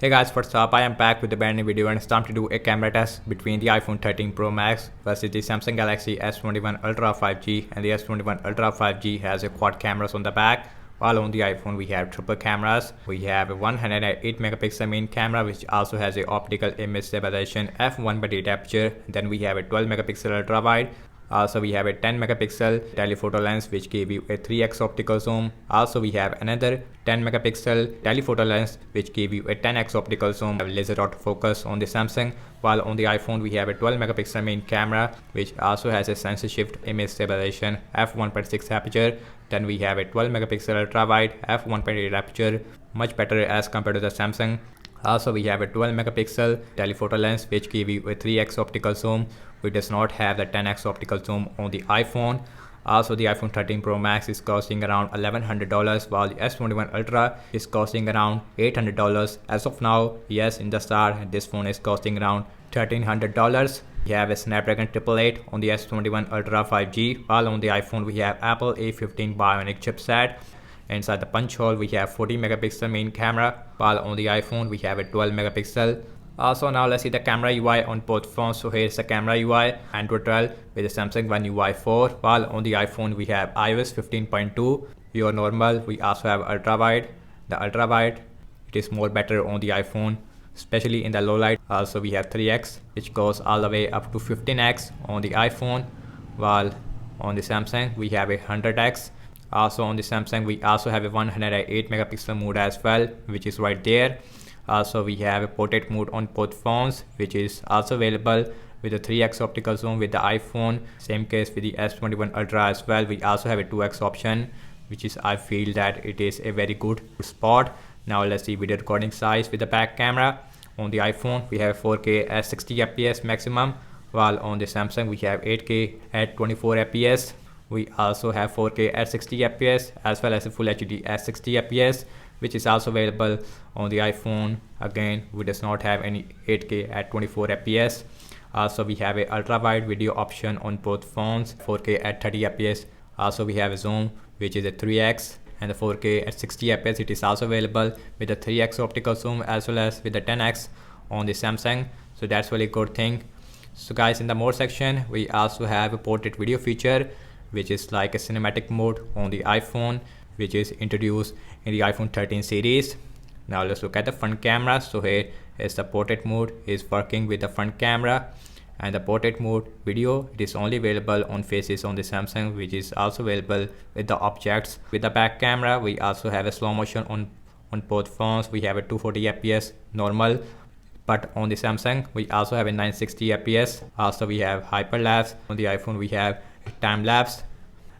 Hey guys, what's up? I am back with a brand new video and it's time to do a camera test between the iPhone 13 Pro Max versus the Samsung Galaxy S21 Ultra 5G, and the S21 Ultra 5G has a quad cameras on the back, while on the iPhone we have triple cameras. We have a 108 megapixel main camera which also has a optical image stabilization f1.8 aperture. Then we have a 12 megapixel ultra wide. Also we have a 10 megapixel telephoto lens which give you a 3x optical zoom. Also we have another 10 megapixel telephoto lens which give you a 10x optical zoom. We have laser autofocus on the Samsung, while on the iPhone we have a 12 megapixel main camera which also has a sensor shift image stabilization f1.6 aperture. Then we have a 12 megapixel ultra wide f1.8 aperture, much better as compared to the Samsung. Also we have a 12 megapixel telephoto lens which give you a 3x optical zoom, which does not have the 10x optical zoom on the iPhone. Also the iPhone 13 Pro Max is costing around $1,100, while the S21 Ultra is costing around $800 as of now. Yes, in the start this phone is costing around $1,300. We have a Snapdragon 888 on the S21 Ultra 5G, while on the iPhone we have Apple A15 Bionic chipset. Inside the punch hole we have 40 megapixel main camera, while on the iPhone we have a 12 megapixel. Also now let's see the camera UI on both phones. So here's the camera UI, Android 12 with the Samsung One UI 4, while on the iPhone we have iOS 15.2, your normal. We also have ultra wide. The ultra wide, it is more better on the iPhone, especially in the low light. Also we have 3x which goes all the way up to 15x on the iPhone, while on the Samsung we have a 100x. Also on the Samsung we also have a 108 megapixel mode as well, which is right there. Also we have a portrait mode on both phones, which is also available with a 3x optical zoom with the iPhone. Same case with the S21 Ultra as well. We also have a 2x option, which is, I feel that it is a very good spot. Now let's see video recording size with the back camera. On the iPhone we have 4K at 60 fps maximum, while on the Samsung we have 8K at 24 fps. We also have 4K at 60 fps as well as a full HD at 60 fps, which is also available on the iPhone. Again, we does not have any 8K at 24 fps. Also we have a ultra wide video option on both phones, 4K at 30 fps. Also we have a zoom which is a 3x, and the 4K at 60 fps it is also available with a 3x optical zoom as well as with the 10x on the Samsung. So that's really good thing. So guys, in the more section we also have a portrait video feature, which is like a cinematic mode on the iPhone, which is introduced in the iPhone 13 series. Now let's look at the front camera. So here is the portrait mode is working with the front camera, and the portrait mode video, it is only available on faces on the Samsung, which is also available with the objects. With the back camera we also have a slow motion on both phones. We have a 240 fps normal, but on the Samsung we also have a 960 fps. Also we have hyperlapse. On the iPhone we have time lapse,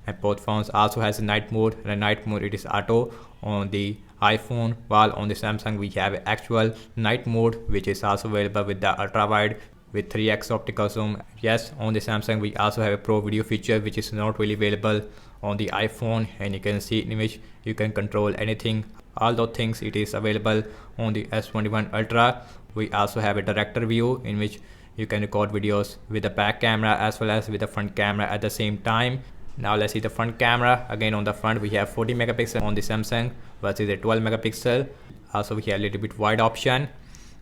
and both phones also has a night mode, and a night mode it is auto on the iPhone, while on the Samsung we have actual night mode, which is also available with the ultra wide with 3x optical zoom. Yes, on the Samsung we also have a pro video feature, which is not really available on the iPhone, and you can see in which you can control anything. All those things it is available on the S21 Ultra. We also have a director view in which you can record videos with the back camera as well as with the front camera at the same time. Now let's see the front camera. Again, on the front we have 40 megapixel on the Samsung versus a 12 megapixel. Also we have a little bit wide option.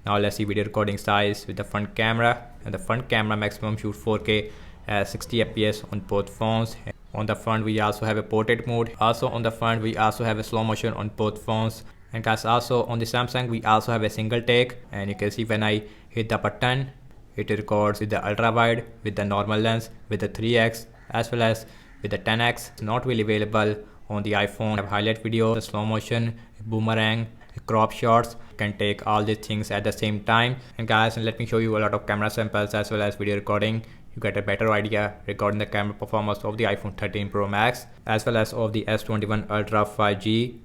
Now let's see video recording size with the front camera, and the front camera maximum shoot 4K at 60 fps on both phones. On the front we also have a portrait mode. Also on the front we also have a slow motion on both phones. And guys, also on the Samsung we also have a single take, and you can see when I hit the button it records with the ultra wide, with the normal lens, with the 3x as well as with the 10x. It's not really available on the iPhone. Have highlight video, the slow motion, boomerang, crop shots. You can take all these things at the same time. And guys, let me show you a lot of camera samples as well as video recording. You get a better idea regarding the camera performance of the iPhone 13 Pro Max as well as of the S21 Ultra 5G.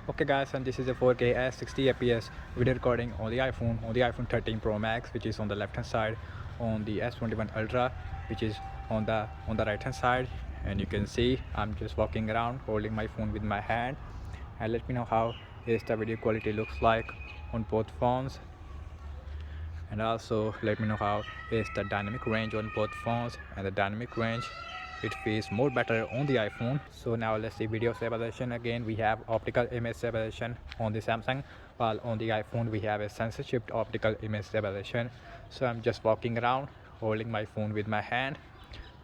Okay guys, and this is a 4K at 60 fps video recording on the iPhone 13 Pro Max, which is on the left hand side, on the S21 Ultra, which is on the right hand side. And you can see I'm just walking around holding my phone with my hand, and let me know how is the video quality looks like on both phones, and also let me know how is the dynamic range on both phones. And the dynamic range, it feels more better on the iPhone. So now let's see video stabilization. Again, we have optical image stabilization on the Samsung, while on the iPhone we have a sensor shift optical image stabilization. So I'm just walking around holding my phone with my hand.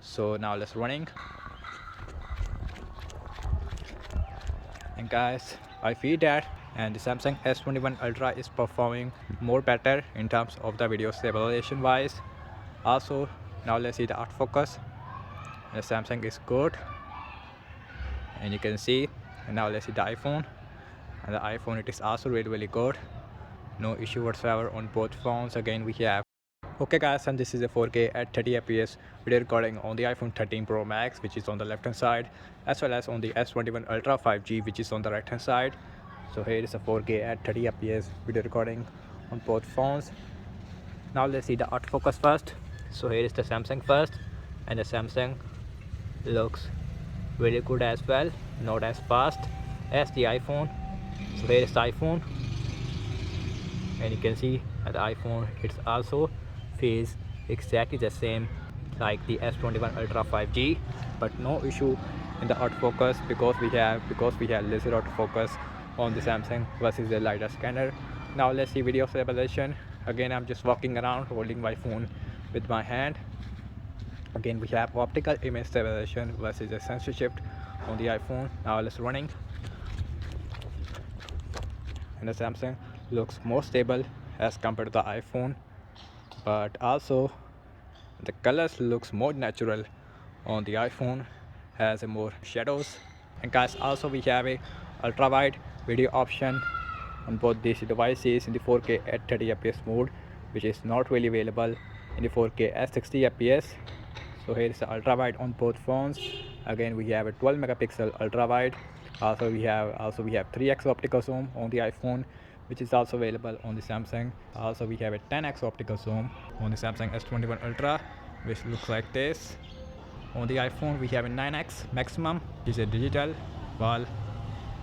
So now let's running. And guys, I feel that and the Samsung S21 Ultra is performing more better in terms of the video stabilization wise. Also, now let's see the autofocus. The Samsung is good, and you can see. And now let's see the iPhone, and the iPhone, it is also really good, no issue whatsoever on both phones. Again, we have okay guys, and this is a 4K at 30 fps video recording on the iPhone 13 Pro Max, which is on the left hand side, as well as on the S21 Ultra 5G, which is on the right hand side. So here is a 4K at 30 fps video recording on both phones. Now let's see the autofocus first. So here is the Samsung first, and the Samsung looks really good as well, not as fast as the iPhone. So here is the iPhone, and you can see that the iPhone, it's also feels exactly the same like the S21 Ultra 5G, but no issue in the autofocus because we have laser autofocus on the Samsung versus the LiDAR scanner. Now let's see video stabilization. Again, I'm just walking around holding my phone with my hand. Again, we have optical image stabilization versus a sensor shift on the iPhone. Now let's running, and the Samsung looks more stable as compared to the iPhone, but also the colors looks more natural on the iPhone, has a more shadows. And guys, also we have a ultra wide video option on both these devices in the 4K at 30 fps mode, which is not really available in the 4K at 60 fps. So here is the ultra wide on both phones. Again, we have a 12 megapixel ultra wide. Also we have 3x optical zoom on the iPhone, which is also available on the Samsung. Also we have a 10x optical zoom on the Samsung S21 Ultra, which looks like this. On the iPhone we have a 9x maximum, which is a digital, while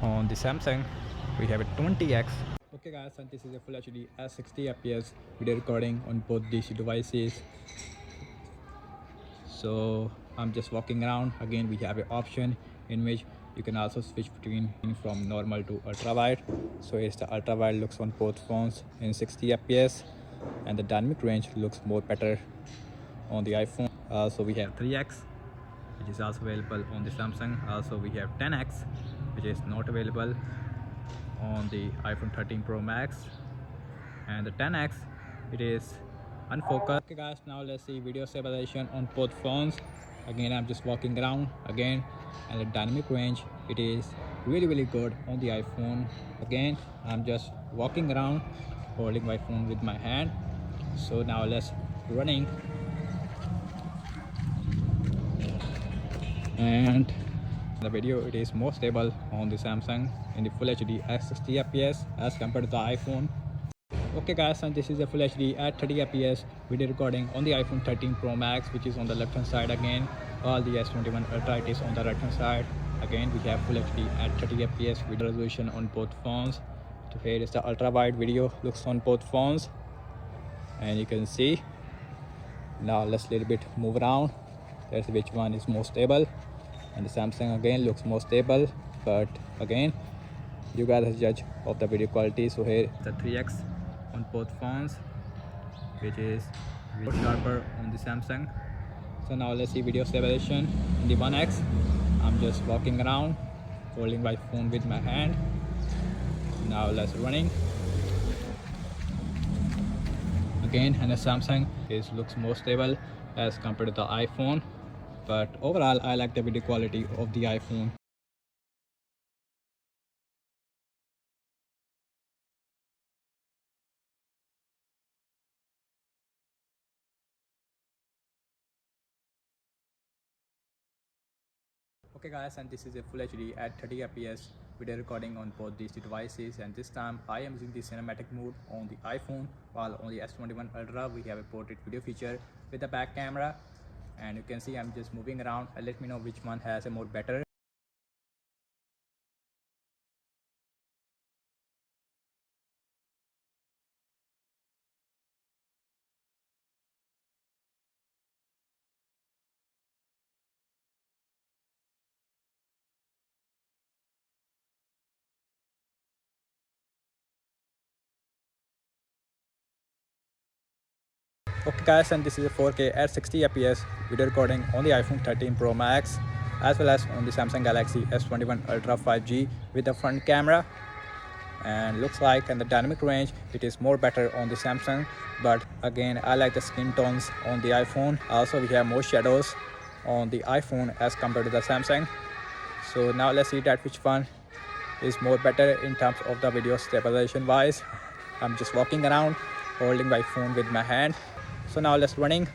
on the Samsung we have a 20x. Okay guys, and this is a full HD at 60 fps video recording on both these devices. So I'm just walking around. Again, we have an option in which you can also switch between from normal to ultra wide. So here's the ultra wide, looks on both phones in 60 fps, and the dynamic range looks more better on the iPhone. So we have 3x, which is also available on the Samsung. Also we have 10x, which is not available on the iPhone 13 Pro Max, and the 10x, it is unfocused. Okay guys, now let's see video stabilization on both phones. Again, I'm just walking around again, and the dynamic range, it is really good on the iPhone. Again, I'm just walking around holding my phone with my hand. So now let's running, and the video, it is more stable on the Samsung in the full HD at 60 fps as compared to the iPhone. Okay guys, and this is a full HD at 30 fps video recording on the iPhone 13 Pro Max, which is on the left hand side. Again, all the S21 Ultra, it is on the right hand side. Again, we have full HD at 30 fps video resolution on both phones. So here is the ultra wide video looks on both phones, and you can see. Now let's little bit move around. That's which one is more stable, and the Samsung again looks more stable, but again, you guys are judge of the video quality. So here the 3x on both phones, which is more sharper on the Samsung. So now let's see video stabilization in the 1x. I'm just walking around holding my phone with my hand. Now let's running again, and the Samsung looks more stable as compared to the iPhone, but overall I like the video quality of the iPhone. Okay guys, and this is a full HD at 30 fps video recording on both these two devices, and this time I am using the cinematic mode on the iPhone, while on the S21 Ultra we have a portrait video feature with the back camera. And you can see I'm just moving around and let me know which one has a more better. Okay guys, and this is a 4K at 60 fps video recording on the iPhone 13 Pro Max as well as on the Samsung Galaxy S21 Ultra 5G with the front camera. And looks like in the dynamic range it is more better on the Samsung, but again I like the skin tones on the iPhone. Also we have more shadows on the iPhone as compared to the Samsung. So now let's see that which one is more better in terms of the video stabilization wise. I'm just walking around holding my phone with my hand. So now let's running,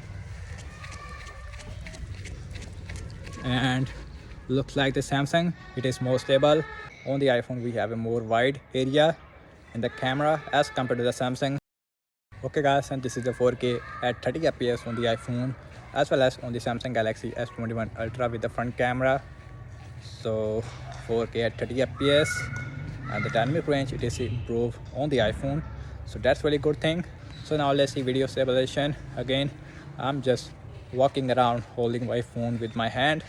and looks like the Samsung it is more stable. On the iPhone we have a more wide area in the camera as compared to the Samsung. Okay guys, and this is the 4K at 30 fps on the iPhone as well as on the Samsung Galaxy S21 Ultra with the front camera. So 4K at 30 fps, and the dynamic range it is improved on the iPhone, so that's really good thing. So now let's see video stabilization. Again I'm just walking around holding my phone with my hand.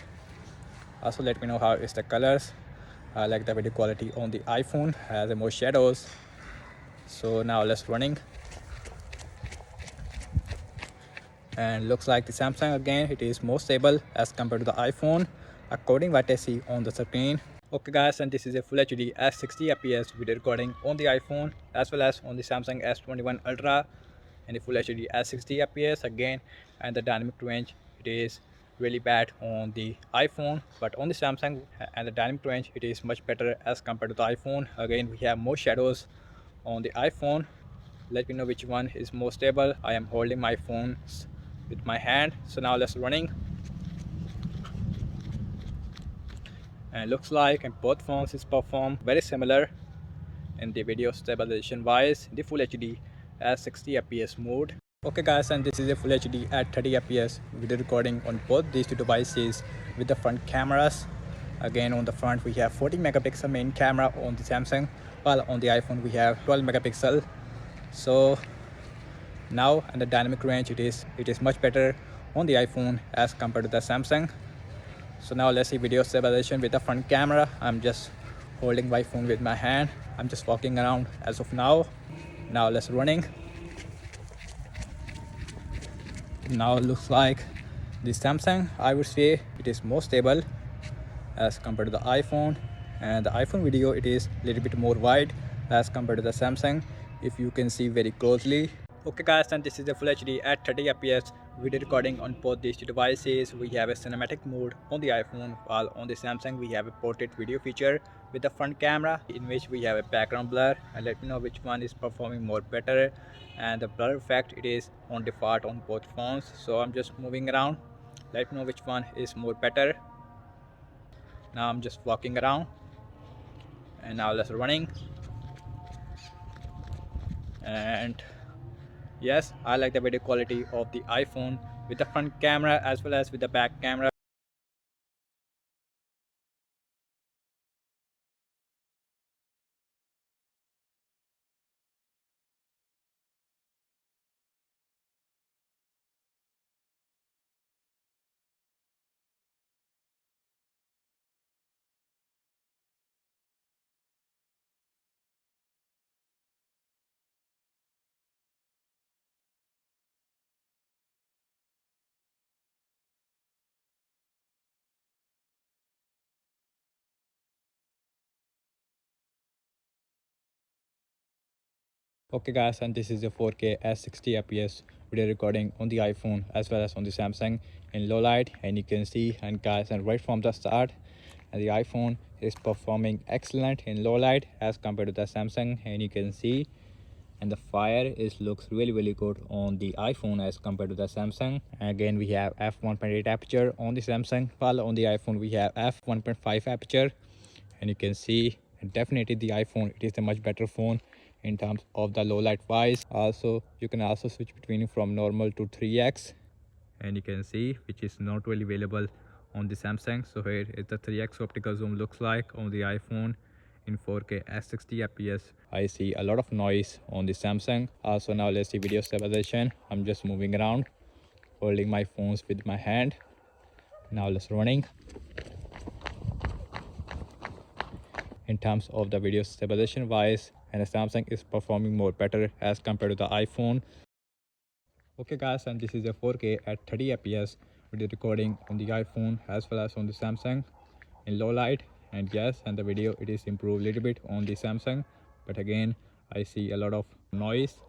Also let me know how is the colors. I like the video quality on the iPhone, has more shadows. So now let's running, and looks like the Samsung again it is more stable as compared to the iPhone according what I see on the screen. Okay guys, and this is a full HD at 60 fps video recording on the iPhone as well as on the Samsung S21 Ultra, and the full HD at 60 fps again. And the dynamic range it is really bad on the iPhone, but on the Samsung and the dynamic range it is much better as compared to the iPhone. Again we have more shadows on the iPhone. Let me know which one is more stable. I am holding my phone with my hand. So now let's running, and looks like in both phones is perform very similar in the video stabilization wise, the full HD at 60 fps mode. Okay guys, and this is a full HD at 30 fps video recording on both these two devices with the front cameras. Again on the front we have 40 megapixel main camera on the Samsung, while on the iPhone we have 12 megapixel. So now and the dynamic range it is much better on the iPhone as compared to the Samsung. So now let's see video stabilization with the front camera. I'm just holding my phone with my hand. I'm just walking around as of now. Now let's running. Now it looks like the Samsung I would say it is more stable as compared to the iPhone, and the iPhone video it is a little bit more wide as compared to the Samsung if you can see very closely. Okay guys, and this is the full HD at 30 fps video recording on both these two devices. We have a cinematic mode on the iPhone, while on the Samsung we have a portrait video feature with the front camera in which we have a background blur. And let me know which one is performing more better, and the blur effect it is on default on both phones. So I'm just moving around, let me know which one is more better. Now I'm just walking around, and now let's running. And yes, I like the video quality of the iPhone with the front camera as well as with the back camera. Okay guys, and this is a 4K at 60 fps video recording on the iPhone as well as on the Samsung in low light. And you can see, and guys, and right from the start, and the iPhone is performing excellent in low light as compared to the Samsung. And you can see, and the fire is looks really good on the iPhone as compared to the Samsung. Again we have f1.8 aperture on the Samsung, while on the iPhone we have f1.5 aperture. And you can see And definitely the iPhone, it is a much better phone in terms of the low light wise. Also, you can also switch between from normal to 3x, and you can see which is not really available on the Samsung. So here is the 3x optical zoom looks like on the iPhone in 4K at 60 fps. I see a lot of noise on the Samsung. Also, now let's see video stabilization. I'm just moving around, holding my phones with my hand. Now let's running. In terms of the video stabilization wise, and the Samsung is performing more better as compared to the iPhone. Okay guys, and this is a 4K at 30 fps video recording on the iPhone as well as on the Samsung in low light. And yes, and the video it is improved a little bit on the Samsung, but again I see a lot of noise.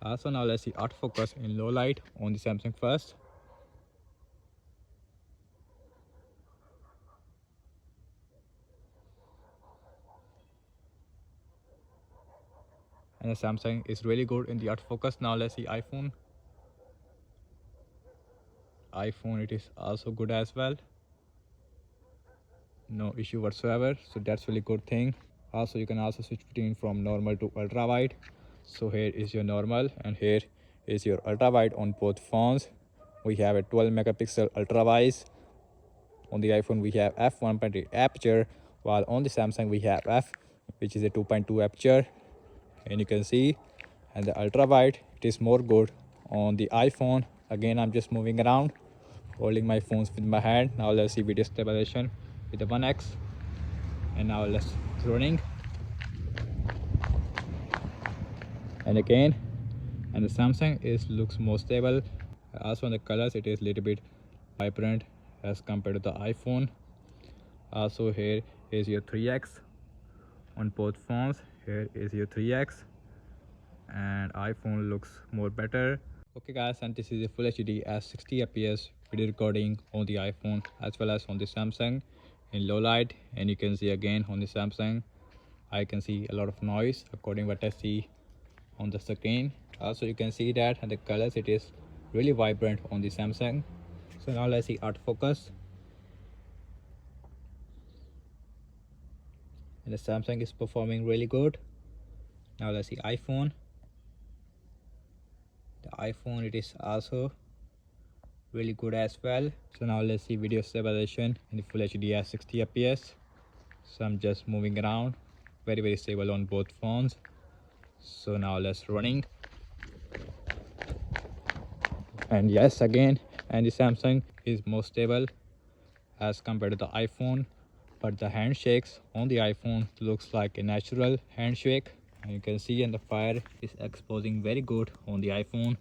Also, now let's see autofocus in low light on the Samsung first. And the Samsung is really good in the autofocus. Now let's see iPhone. It is also good as well, no issue whatsoever, so that's really good thing. Also, you can also switch between from normal to ultra wide. So here is your normal and here is your ultra wide on both phones. We have a 12 megapixel ultra wide. On the iPhone we have f1.8 aperture, while on the Samsung we have f, which is a 2.2 aperture. And you can see, and the ultra wide it is more good on the iPhone. Again, I'm just moving around, holding my phones with my hand. Now let's see video stabilization with the 1x. And now let's running. And again, and the Samsung is looks more stable. Also on the colors it is little bit vibrant as compared to the iPhone. Also, here is your 3x on both phones. Here is your 3x, and iPhone looks more better. Okay guys, and this is a full HD at 60 fps video recording on the iPhone as well as on the Samsung in low light. And you can see again on the Samsung I can see a lot of noise according what I see on the screen. Also, you can see that, and the colors it is really vibrant on the Samsung. So now let's see autofocus. And the Samsung is performing really good. Now let's see iPhone. The iPhone it is also really good as well. So now let's see video stabilization in the full HD at 60 fps. So I'm just moving around, very stable on both phones. So now let's running. And yes, again, and the Samsung is more stable as compared to the iPhone, but the handshakes on the iPhone looks like a natural handshake. And you can see, and the fire is exposing very good on the iPhone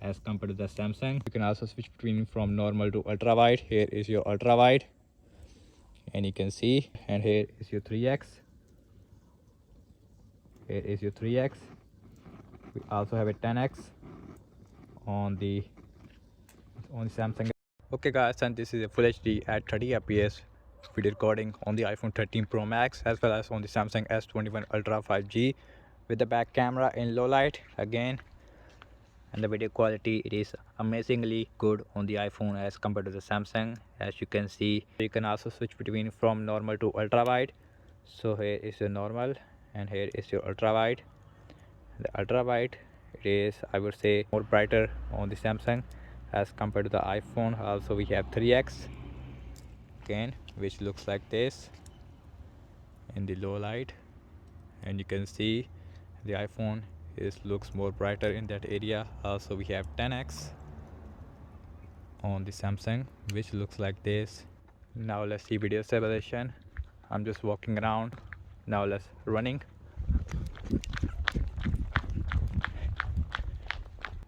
as compared to the Samsung. You can also switch between from normal to ultra wide. Here is your ultra wide, and you can see, and here is your 3x. Here is your 3x. We also have a 10x on the Samsung. Okay guys, and this is a full HD at 30 fps video recording on the iPhone 13 Pro Max as well as on the Samsung S21 Ultra 5G with the back camera in low light again. And the video quality it is amazingly good on the iPhone as compared to the Samsung. As you can see, you can also switch between from normal to ultra wide. So here is your normal and here is your ultra wide. The ultra wide it is, I would say, more brighter on the Samsung as compared to the iPhone. Also we have 3x again, which looks like this in the low light, and you can see the iPhone is looks more brighter in that area. Also we have 10x on the Samsung, which looks like this. Now let's see video stabilization. I'm just walking around. Now let's running.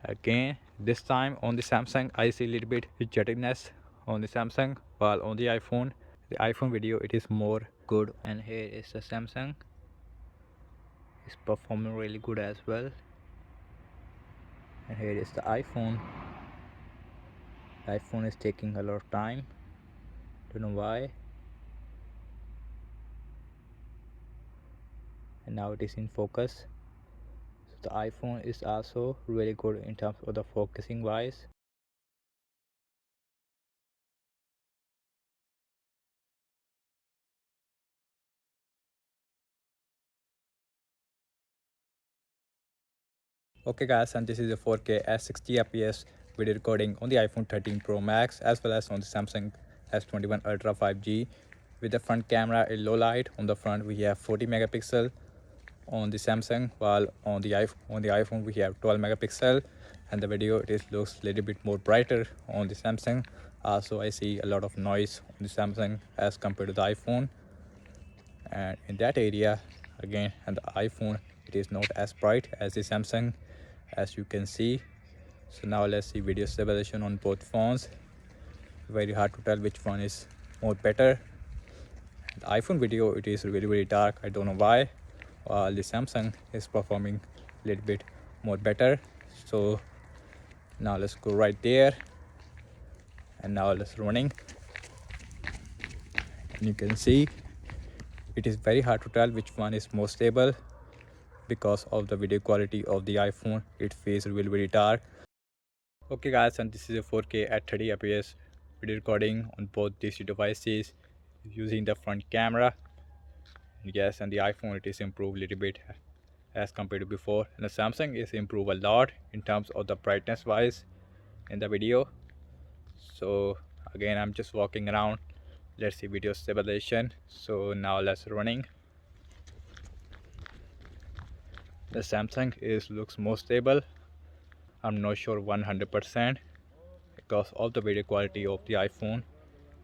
Again, this time on the Samsung I see a little bit juttiness on the Samsung, while on the iPhone video it is more good. And here is the Samsung, it's performing really good as well. And here is the iPhone is taking a lot of time, don't know why. And now it is in focus. So the iPhone is also really good in terms of the focusing wise. Okay guys, and this is a 4K at 60 fps video recording on the iPhone 13 Pro Max as well as on the Samsung S21 Ultra 5G with the front camera in low light. On the front we have 40 megapixel on the Samsung, while on the iPhone we have 12 megapixel, and the video looks a little bit more brighter on the Samsung. Also I see a lot of noise on the Samsung as compared to the iPhone, and in that area again, and the iPhone it is not as bright as the Samsung, as you can see. So now let's see video stabilization on both phones. Very hard to tell which one is more better. The iPhone video it is very dark, I don't know why, while the Samsung is performing a little bit more better. So now let's go right there, and now let's running, and you can see it is very hard to tell which one is more stable because of the video quality of the iPhone. It feels very dark. Okay guys, and this is a 4K at 30 fps video recording on both these two devices using the front camera. Yes, and the iPhone it is improved a little bit as compared to before, and the Samsung is improved a lot in terms of the brightness wise in the video. So again, I'm just walking around. Let's see video stabilization. So now let's running. The Samsung looks more stable. I'm not sure 100% because of the video quality of the iPhone.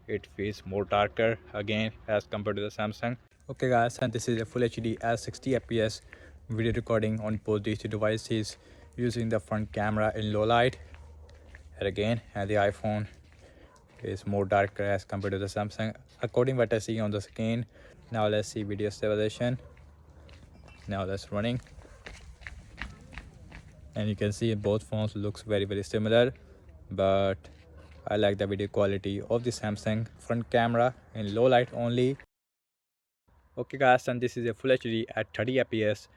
It feels more darker again as compared to the Samsung. Okay guys, and this is a full HD at 60 fps video recording on both these two devices using the front camera in low light. And again, and the iPhone is more darker as compared to the Samsung according what I see on the screen. Now let's see video stabilization. Now that's running, and you can see both phones looks very similar, but I like the video quality of the Samsung front camera in low light only. Okay guys, and this is a full HD at 30 fps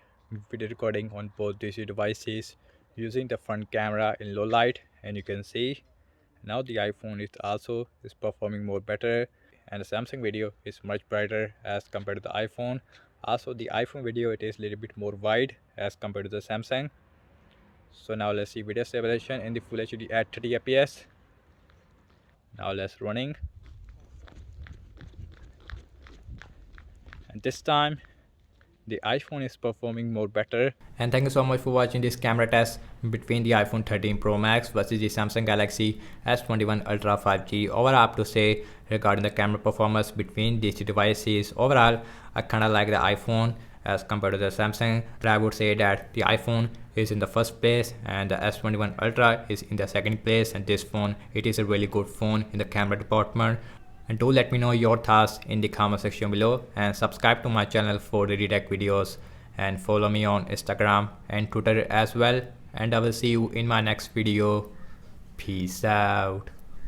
video recording on both these devices using the front camera in low light, and you can see now the iPhone is performing more better, and the Samsung video is much brighter as compared to the iPhone. Also the iPhone video it is a little bit more wide as compared to the Samsung. So now let's see video stabilization in the full HD at 30 fps. Now let's running, and this time the iPhone is performing more better. And thank you so much for watching this camera test between the iPhone 13 Pro Max versus the Samsung Galaxy S21 Ultra 5G. Overall, I have to say regarding the camera performance between these two devices, overall I kind of like the iPhone as compared to the Samsung. But I would say that the iPhone is in the first place and the S21 Ultra is in the second place, and this phone it is a really good phone in the camera department. And do let me know your thoughts in the comment section below, and subscribe to my channel for daily tech videos, and follow me on Instagram and Twitter as well, and I will see you in my next video. Peace out.